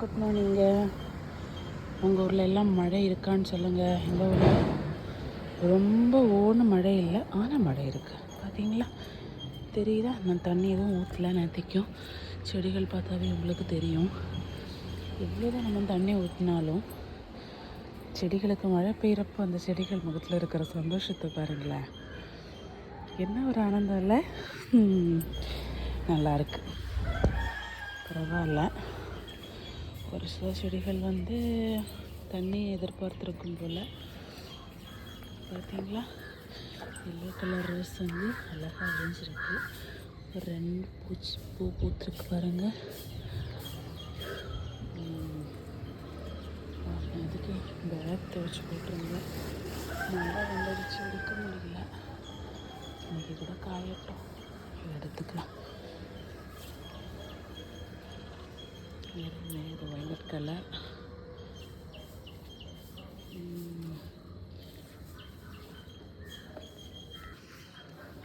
Good மார்னிங்க. உங்கள் ஊரில் எல்லாம் மழை இருக்கான்னு சொல்லுங்கள். எங்கள் ஊரில் ரொம்ப மழை இல்லை, ஆனால் மழை இருக்குது. பார்த்தீங்களா, தெரியுதா? நான் தண்ணி எதுவும் ஊற்றல. நேற்றுக்கும் செடிகள் பார்த்தாவே உங்களுக்கு தெரியும். எவ்வளோ தான் நம்ம தண்ணி ஊற்றினாலும் செடிகளுக்கு மழை பெய்கிறப்போ அந்த செடிகள் முகத்தில் இருக்கிற சந்தோஷத்தை பாருங்களேன். என்ன ஒரு ஆனந்தம் இல்லை? நல்லாயிருக்கு, பரவாயில்ல. ஒரு சில செடிகள் தண்ணி எதிர்பார்த்துருக்கும் போல். பார்த்தீங்களா, எல்லோ கலர் ரோஸ் அழகாக விரிஞ்சிருக்கு. ஒரு 2 பூ பூத்துருக்கு பாருங்கள். அதுக்கு பேக் துவைச்சி போட்டிருந்தேன். நல்லா வந்துடுச்சு, எடுக்க முடியல. இன்றைக்கி கூட காயட்டும், எடுத்துக்கலாம். இது வைலட் கலர்.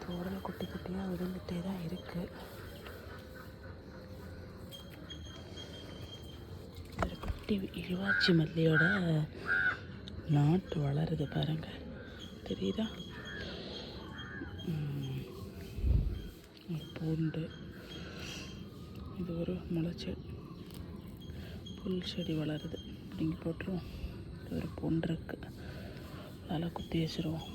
தோடல் குட்டி குட்டியாக விழுந்துகிட்டே தான் இருக்குது. ஒரு குட்டி இழுவாச்சி மல்லியோட நாட்டு வளருது பாருங்கள், தெரியுதா? ஒரு பூண்டு, இது ஒரு முளைச்சி புல் செடி வளருது. பிடிங்கி போட்டுருவோம். இது ஒரு பூண்டு இருக்குது, நல்லா குத்தி வச்சுருவோம்.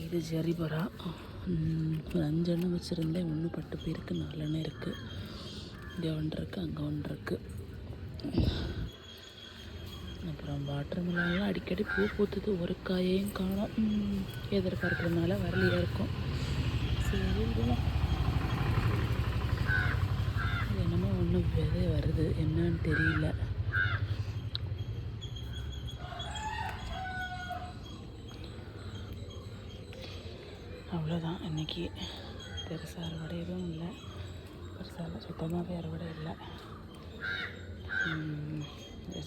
இது ஜரிபரா. ஒரு 5 எண்ணெய் வச்சுருந்தேன். 1 பட்டு போயிருக்கு, 4 எண்ணெய் இருக்குது. இங்கே 1 இருக்குது, அங்கே 1 இருக்குது. அப்புறம் வாட்டர் மெலன்லாம் அடிக்கடி பூ பூத்துது, ஒரு காயையும் காணோம். எதிர்பார்க்குறதுனால வரலையாக இருக்கும். சரி விடுவோம். என்னமோ ஒன்று விதை வருது, என்னன்னு தெரியல. அவ்வளோதான். இன்றைக்கி பெருசாக அறுவடை எதுவும் இல்லை. பெருசாக சுத்தமாகவே அறுவடை இல்லை.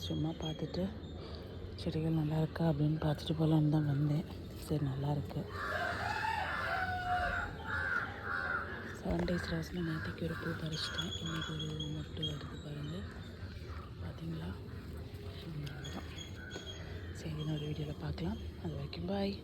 சும்மா பார்த்துட்டு செடிகள் நல்லா இருக்கா அப்படின்னு பார்த்துட்டு போகலான்னு தான் வந்தேன். சரி, நல்லாயிருக்கு. 7 days ரோஸில் நேற்றுக்கு ஒரு பூ பறிச்சிட்டேன். இன்றைக்கி ஒரு மொட்டு வருது பாருங்கள், பார்த்தீங்களா? சரி, இன்னொரு வீடியோவில் பார்க்கலாம். அது வரைக்கும் பாய்.